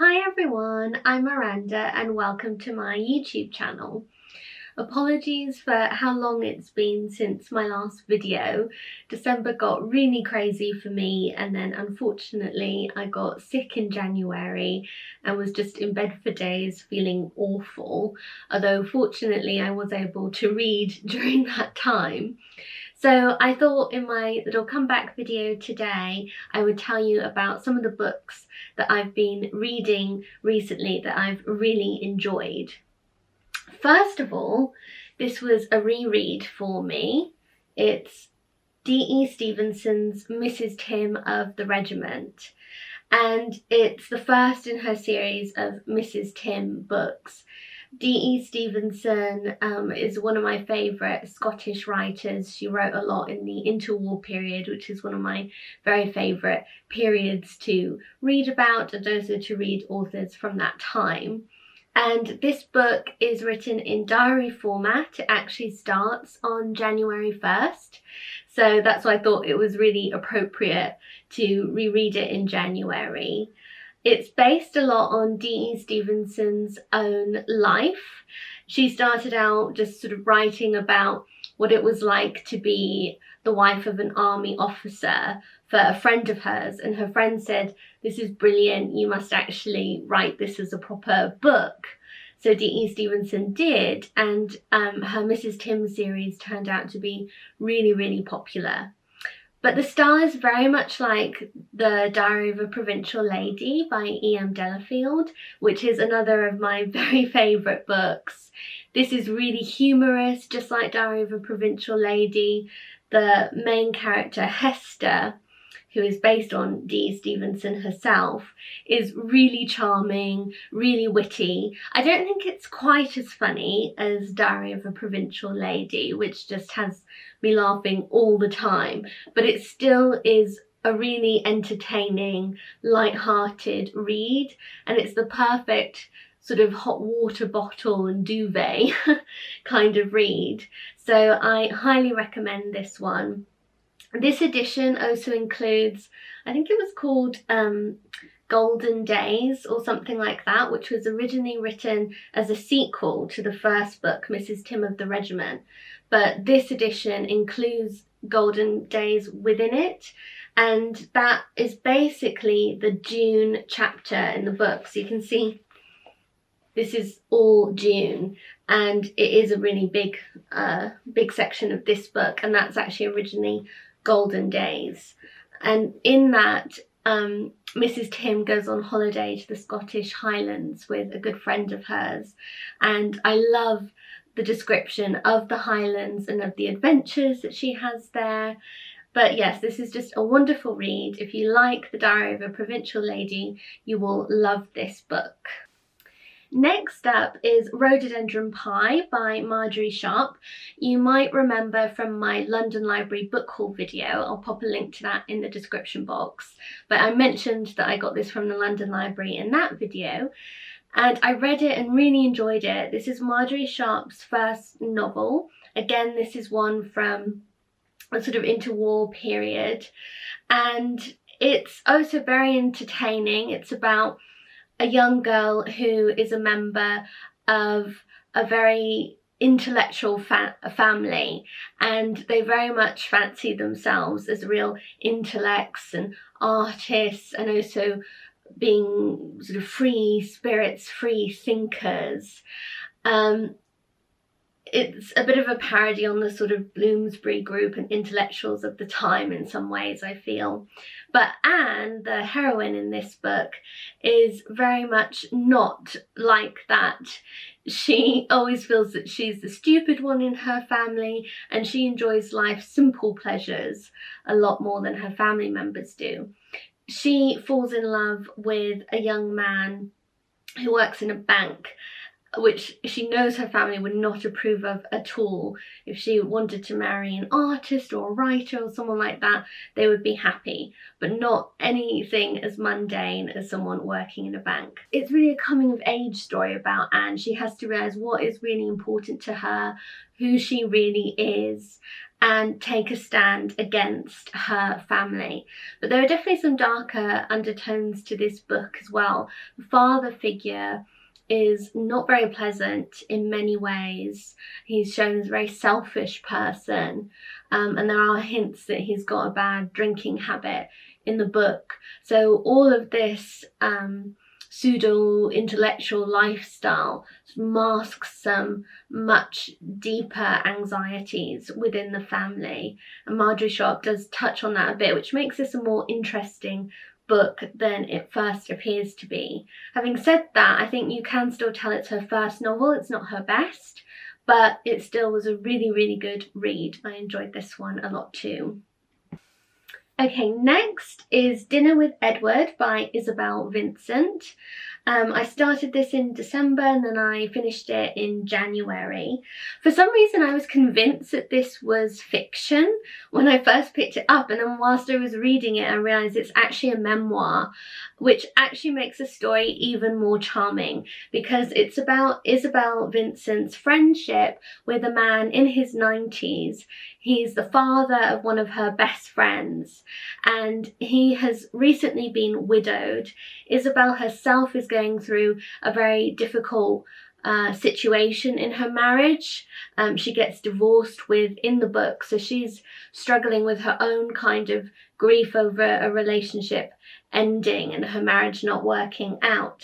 Hi everyone, I'm Miranda and welcome to my YouTube channel. Apologies for how long it's been since my last video. December got really crazy for me and then unfortunately I got sick in January and was just in bed for days feeling awful, although fortunately I was able to read during that time. So I thought in my little comeback video today, I would tell you about some of the books that I've been reading recently that I've really enjoyed. First of all, this was a reread for me. It's D.E. Stevenson's Mrs. Tim of the Regiment, and it's the first in her series of Mrs. Tim books. D.E. Stevenson is one of my favourite Scottish writers. She wrote a lot in the interwar period, which is one of my very favourite periods to read about and also to read authors from that time. And this book is written in diary format. It actually starts on January 1st. So that's why I thought it was really appropriate to reread it in January. It's based a lot on D.E. Stevenson's own life. She started out just sort of writing about what it was like to be the wife of an army officer for a friend of hers, and her friend said, "This is brilliant, you must actually write this as a proper book." So D.E. Stevenson did, and her Mrs. Tim series turned out to be really, really popular. But the style is very much like The Diary of a Provincial Lady by E.M. Delafield, which is another of my very favourite books. This is really humorous, just like Diary of a Provincial Lady. The main character, Hester, who is based on D.E. Stevenson herself, is really charming, really witty. I don't think it's quite as funny as Diary of a Provincial Lady, which just has me laughing all the time, but it still is a really entertaining, light-hearted read, and it's the perfect sort of hot water bottle and duvet kind of read. So I highly recommend this one. This edition also includes, I think it was called Golden Days or something like that, which was originally written as a sequel to the first book, Mrs. Tim of the Regiment. But this edition includes Golden Days within it, and that is basically the June chapter in the book. So you can see this is all June, and it is a really big section of this book, and that's actually originally Golden Days. And in that, Mrs. Tim goes on holiday to the Scottish Highlands with a good friend of hers, and I love the description of the Highlands and of the adventures that she has there. But yes, this is just a wonderful read. If you like The Diary of a Provincial Lady, you will love this book. Next up is Rhododendron Pie by Margery Sharp. You might remember from my London Library book haul video, I'll pop a link to that in the description box, but I mentioned that I got this from the London Library in that video, and I read it and really enjoyed it. This is Margery Sharp's first novel. Again, this is one from a sort of interwar period, and it's also very entertaining. It's about a young girl who is a member of a very intellectual family, and they very much fancy themselves as real intellects and artists, and also being sort of free spirits, free thinkers. It's a bit of a parody on the sort of Bloomsbury group and intellectuals of the time in some ways, I feel. But Anne, the heroine in this book, is very much not like that. She always feels that she's the stupid one in her family, and she enjoys life's simple pleasures a lot more than her family members do. She falls in love with a young man who works in a bank, which she knows her family would not approve of at all. If she wanted to marry an artist or a writer or someone like that, they would be happy, but not anything as mundane as someone working in a bank. It's really a coming of age story about Anne. She has to realise what is really important to her, who she really is, and take a stand against her family. But there are definitely some darker undertones to this book as well. The father figure is not very pleasant in many ways. He's shown as a very selfish person, and there are hints that he's got a bad drinking habit in the book. So all of this pseudo-intellectual lifestyle masks some much deeper anxieties within the family, and Margery Sharp does touch on that a bit, which makes this a more interesting book than it first appears to be. Having said that, I think you can still tell it's her first novel. It's not her best, but it still was a really, really good read. I enjoyed this one a lot too. Okay, next is Dinner with Edward by Isabel Vincent. I started this in December and then I finished it in January. For some reason I was convinced that this was fiction when I first picked it up, and then whilst I was reading it I realised it's actually a memoir, which actually makes the story even more charming because it's about Isabel Vincent's friendship with a man in his 90s. He's the father of one of her best friends and he has recently been widowed. Isabel herself is going through a very difficult situation in her marriage. She gets divorced within the book, so she's struggling with her own kind of grief over a relationship ending and her marriage not working out.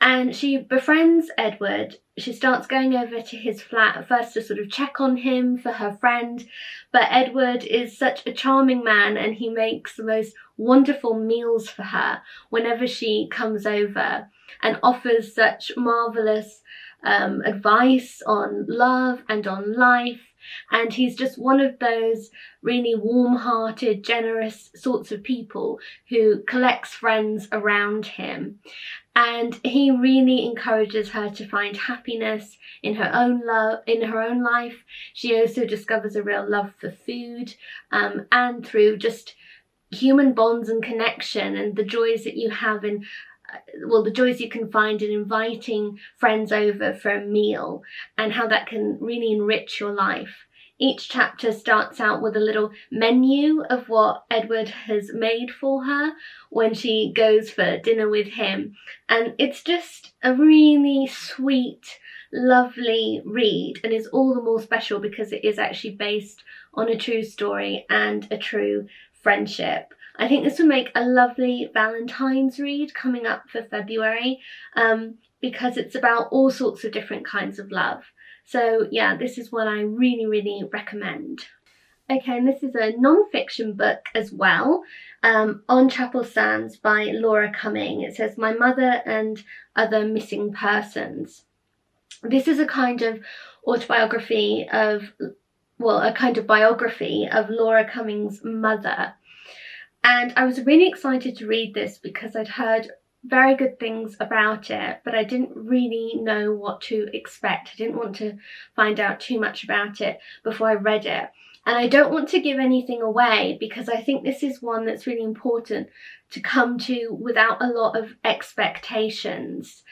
And she befriends Edward. She starts going over to his flat at first to sort of check on him for her friend, but Edward is such a charming man and he makes the most wonderful meals for her whenever she comes over and offers such marvellous advice on love and on life. And he's just one of those really warm-hearted, generous sorts of people who collects friends around him. And he really encourages her to find happiness in her own life. She also discovers a real love for food, and through just human bonds and connection and the joys that you have in the joys you can find in inviting friends over for a meal and how that can really enrich your life. Each chapter starts out with a little menu of what Edward has made for her when she goes for dinner with him. And it's just a really sweet, lovely read, and is all the more special because it is actually based on a true story and a true friendship. I think this would make a lovely Valentine's read coming up for February, because it's about all sorts of different kinds of love. So yeah, this is one I really, really recommend. Okay, and this is a non-fiction book as well, On Truffle Sands by Laura Cumming. It says, My Mother and Other Missing Persons. This is a kind of biography of Laura Cumming's mother. And I was really excited to read this because I'd heard very good things about it, but I didn't really know what to expect. I didn't want to find out too much about it before I read it. And I don't want to give anything away because I think this is one that's really important to come to without a lot of expectations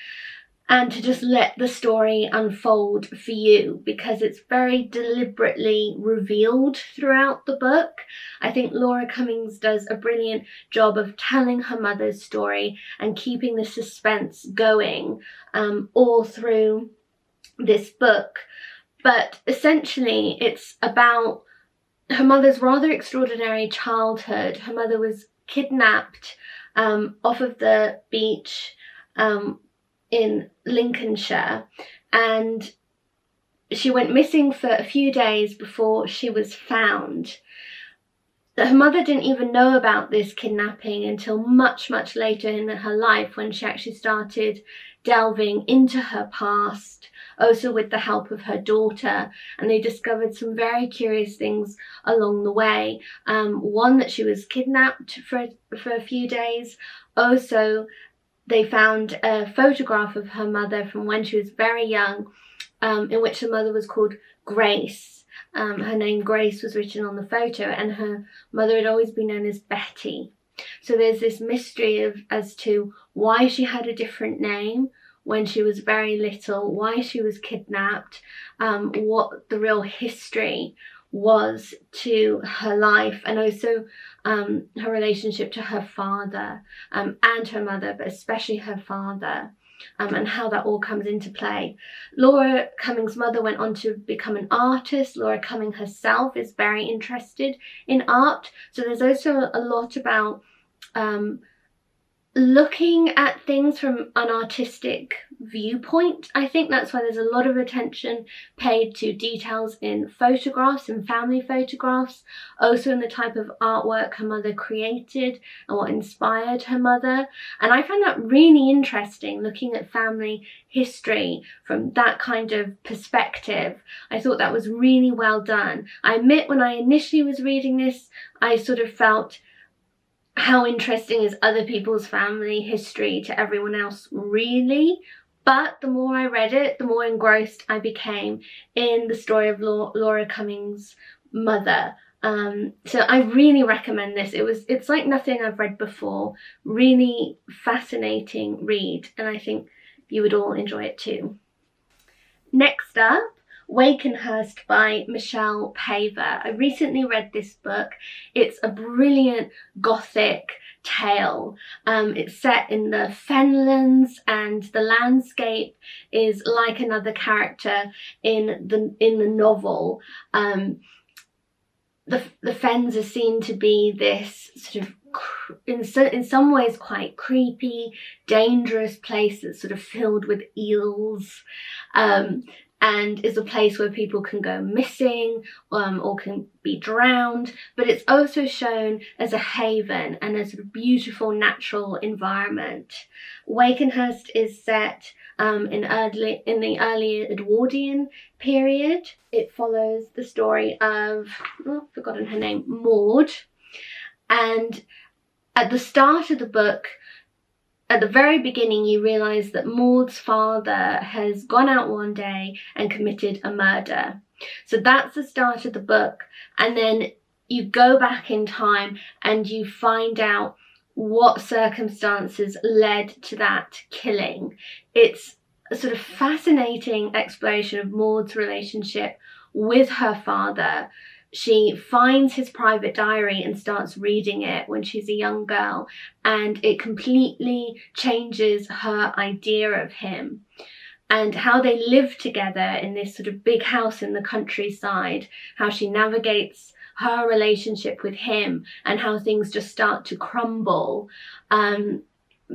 and to just let the story unfold for you, because it's very deliberately revealed throughout the book. I think Laura Cummings does a brilliant job of telling her mother's story and keeping the suspense going all through this book. But essentially it's about her mother's rather extraordinary childhood. Her mother was kidnapped off of the beach in Lincolnshire, and she went missing for a few days before she was found. Her mother didn't even know about this kidnapping until much, much later in her life, when she actually started delving into her past, also with the help of her daughter, and they discovered some very curious things along the way. One, that she was kidnapped for a few days, also they found a photograph of her mother from when she was very young, in which her mother was called Grace. Her name Grace was written on the photo, and her mother had always been known as Betty. So there's this mystery as to why she had a different name when she was very little, why she was kidnapped, what the real history was to her life, and also her relationship to her father and her mother, but especially her father, and how that all comes into play. Laura Cumming's mother went on to become an artist. Laura Cumming herself is very interested in art, so there's also a lot about looking at things from an artistic viewpoint. I think that's why there's a lot of attention paid to details in photographs and family photographs, also in the type of artwork her mother created and what inspired her mother. And I found that really interesting, looking at family history from that kind of perspective. I thought that was really well done. I admit, when I initially was reading this, I sort of felt, how interesting is other people's family history to everyone else, really? But the more I read it, the more engrossed I became in the story of Laura Cumming's mother. So I really recommend this. It's like nothing I've read before. Really fascinating read, and I think you would all enjoy it too. Next up, Wakin Hurst by Michelle Paver. I recently read this book. It's a brilliant gothic tale. It's set in the Fenlands, and the landscape is like another character in the novel. The Fens are seen to be this sort of, in some ways, quite creepy, dangerous place that's sort of filled with eels. And is a place where people can go missing or can be drowned, but it's also shown as a haven and a sort of beautiful natural environment. Wakin Hurst is set in the early Edwardian period. It follows the story of, I've forgotten her name, Maud, and at the start of the book, at the very beginning, you realise that Maud's father has gone out one day and committed a murder. So that's the start of the book. And then you go back in time and you find out what circumstances led to that killing. It's a sort of fascinating exploration of Maud's relationship with her father. She finds his private diary and starts reading it when she's a young girl, and it completely changes her idea of him, and how they live together in this sort of big house in the countryside, how she navigates her relationship with him, and how things just start to crumble.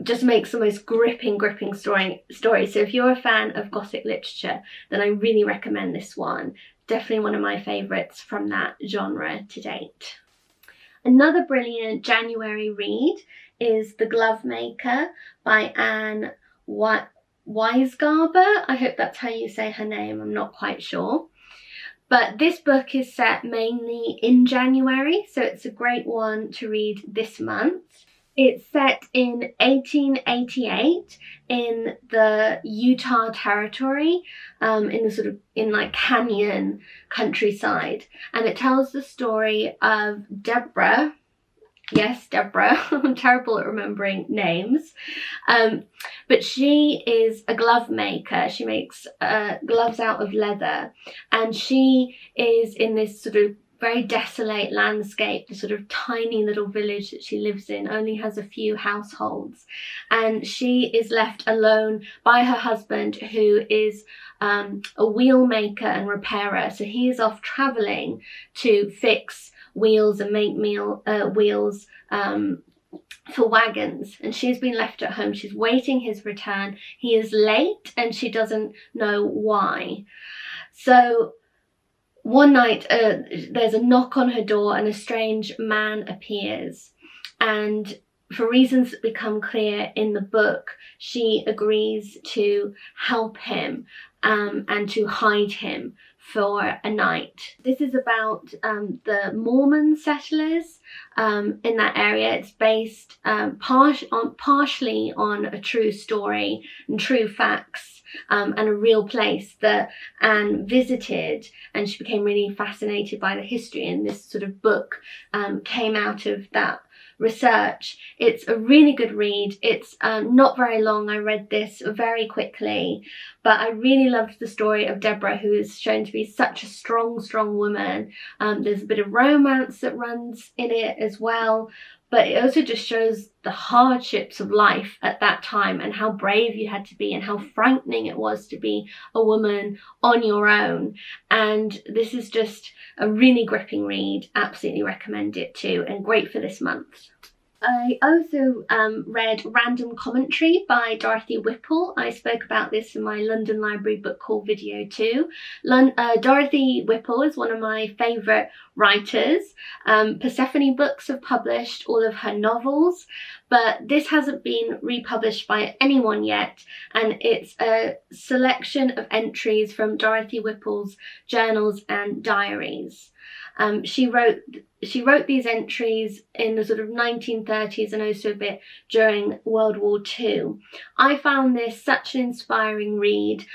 Just makes the most gripping story. So if you're a fan of Gothic literature, then I really recommend this one. Definitely one of my favourites from that genre to date. Another brilliant January read is The Glovemaker by Anne Weisgarber. I hope that's how you say her name, I'm not quite sure. But this book is set mainly in January, so it's a great one to read this month. It's set in 1888 in the Utah Territory, in like canyon countryside, and it tells the story of Deborah. Yes, Deborah. I'm terrible at remembering names, but she is a glove maker. She makes gloves out of leather, and she is in this sort of very desolate landscape. The sort of tiny little village that she lives in only has a few households, and she is left alone by her husband, who is a wheel maker and repairer. So he is off travelling to fix wheels and make wheels for wagons, and she's been left at home. She's waiting his return. He is late and she doesn't know why. So one night there's a knock on her door and a strange man appears, and for reasons that become clear in the book, she agrees to help him and to hide him for a Night. This is about the Mormon settlers in that area. It's based partially on a true story and true facts, and a real place that Anne visited, and she became really fascinated by the history, and this sort of book came out of that research. It's a really good read. It's not very long. I read this very quickly, but I really loved the story of Deborah, who is shown to be such a strong woman. There's a bit of romance that runs in it as well, but it also just shows the hardships of life at that time and how brave you had to be and how frightening it was to be a woman on your own. And this is just a really gripping read. Absolutely recommend it too, and great for this month. I also read Random Commentary by Dorothy Whipple. I spoke about this in my London Library Book Haul video too. Dorothy Whipple is one of my favourite writers. Persephone Books have published all of her novels, but this hasn't been republished by anyone yet, and it's a selection of entries from Dorothy Whipple's journals and diaries. She wrote these entries in the sort of 1930s and also a bit during World War II. I found this such an inspiring read.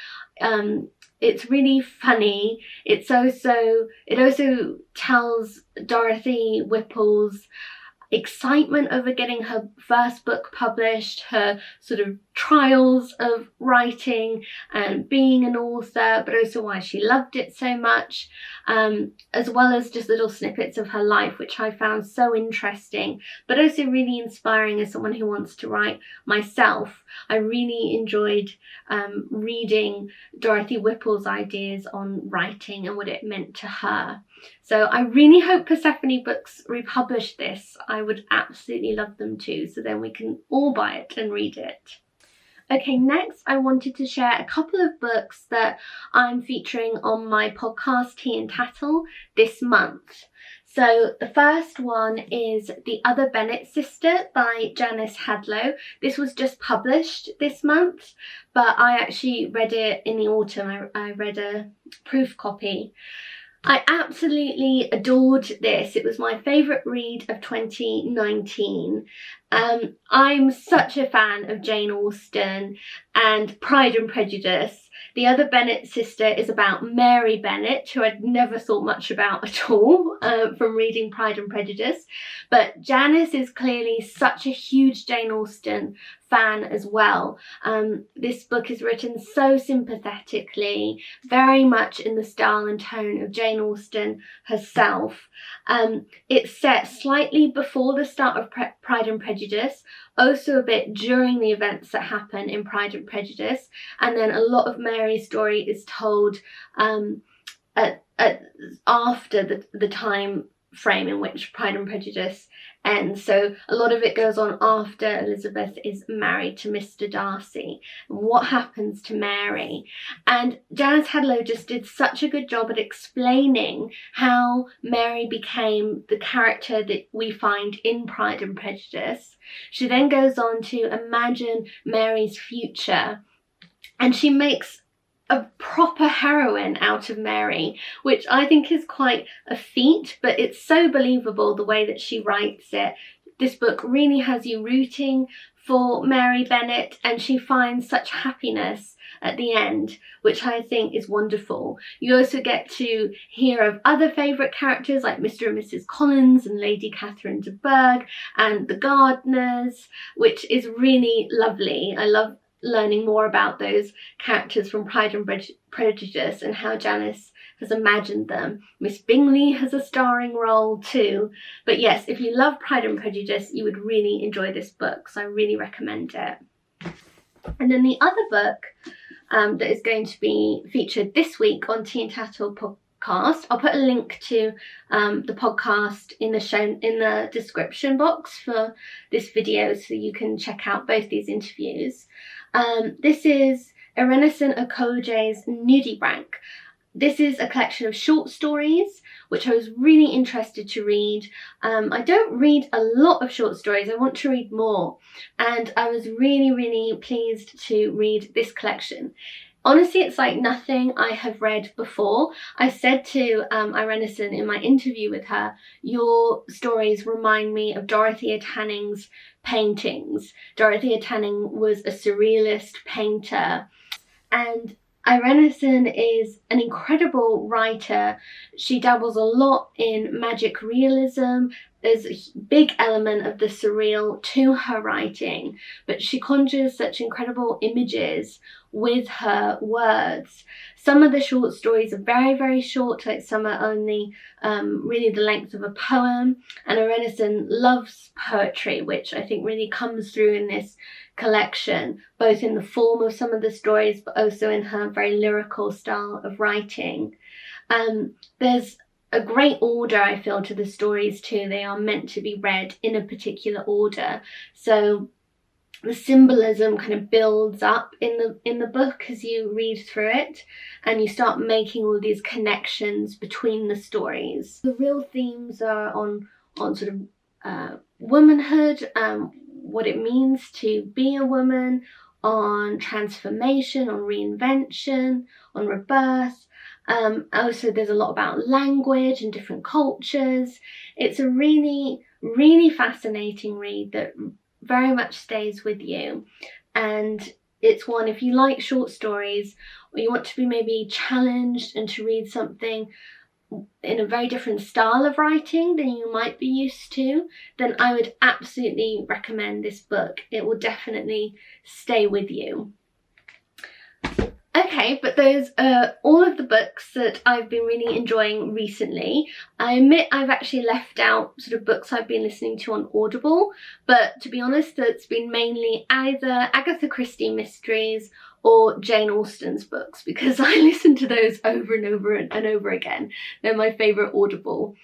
It's really funny. It also tells Dorothy Whipple's excitement over getting her first book published, her sort of trials of writing and being an author, but also why she loved it so much, as well as just little snippets of her life, which I found so interesting, but also really inspiring as someone who wants to write myself. I really enjoyed reading Dorothy Whipple's ideas on writing and what it meant to her. So I really hope Persephone Books republish this. I would absolutely love them to, so then we can all buy it and read it. Okay, next I wanted to share a couple of books that I'm featuring on my podcast Tea and Tattle this month. So the first one is The Other Bennet Sister by Janice Hadlow. This was just published this month, but I actually read it in the autumn. I read a proof copy. I absolutely adored this. It was my favourite read of 2019. I'm such a fan of Jane Austen and Pride and Prejudice. The Other Bennet Sister is about Mary Bennet, who I'd never thought much about at all from reading Pride and Prejudice. But Janice is clearly such a huge Jane Austen fan as well. This book is written so sympathetically, very much in the style and tone of Jane Austen herself. It's set slightly before the start of Pride and Prejudice, also a bit during the events that happen in Pride and Prejudice, and then a lot of Mary's story is told after the time frame in which Pride and Prejudice ends. So a lot of it goes on after Elizabeth is married to Mr. Darcy, and what happens to Mary. And Janice Hadlow just did such a good job at explaining how Mary became the character that we find in Pride and Prejudice. She then goes on to imagine Mary's future, and she makes a proper heroine out of Mary, which I think is quite a feat, but it's so believable the way that she writes it. This book really has you rooting for Mary Bennet, and she finds such happiness at the end, which I think is wonderful. You also get to hear of other favourite characters like Mr. and Mrs. Collins and Lady Catherine de Bourgh and the Gardeners, which is really lovely. I love learning more about those characters from Pride and Prejudice and how Janice has imagined them. Miss Bingley has a starring role too. But yes, if you love Pride and Prejudice, you would really enjoy this book, so I really recommend it. And then the other book that is going to be featured this week on Tea and Tattle podcast, I'll put a link to the podcast in the description box for this video, so you can check out both these interviews. This is Erenison Okoje's Nudibranch. This is a collection of short stories, which I was really interested to read. I don't read a lot of short stories. I want to read more. And I was really, really pleased to read this collection. Honestly, it's like nothing I have read before. I said to Irenison in my interview with her, your stories remind me of Dorothea Tanning's paintings. Dorothea Tanning was a surrealist painter, and Irenison is an incredible writer. She dabbles a lot in magic realism. There's a big element of the surreal to her writing, but she conjures such incredible images with her words. Some of the short stories are very, very short, like some are only really the length of a poem. And Irenison loves poetry, which I think really comes through in this collection, both in the form of some of the stories, but also in her very lyrical style of writing. There's a great order, I feel, to the stories too. They are meant to be read in a particular order. So the symbolism kind of builds up in the book as you read through it, and you start making all these connections between the stories. The real themes are on sort of womanhood, what it means to be a woman, on transformation, on reinvention, on rebirth. Also, there's a lot about language and different cultures. It's a really, really fascinating read that very much stays with you. And it's one, if you like short stories, or you want to be maybe challenged and to read something in a very different style of writing than you might be used to, then I would absolutely recommend this book. It will definitely stay with you. Okay, but those are all of the books that I've been really enjoying recently. I admit I've actually left out sort of books I've been listening to on Audible, but to be honest, it's been mainly either Agatha Christie mysteries or Jane Austen's books, because I listen to those over and over and over again. They're my favourite Audible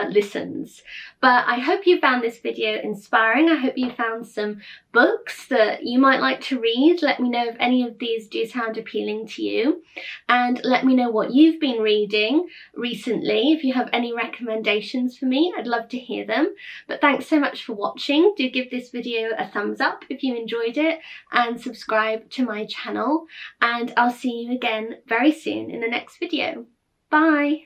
listens. But I hope you found this video inspiring. I hope you found some books that you might like to read. Let me know if any of these do sound appealing to you, and let me know what you've been reading recently. If you have any recommendations for me, I'd love to hear them. But thanks so much for watching. Do give this video a thumbs up if you enjoyed it, and subscribe to my channel, and I'll see you again very soon in the next video. Bye!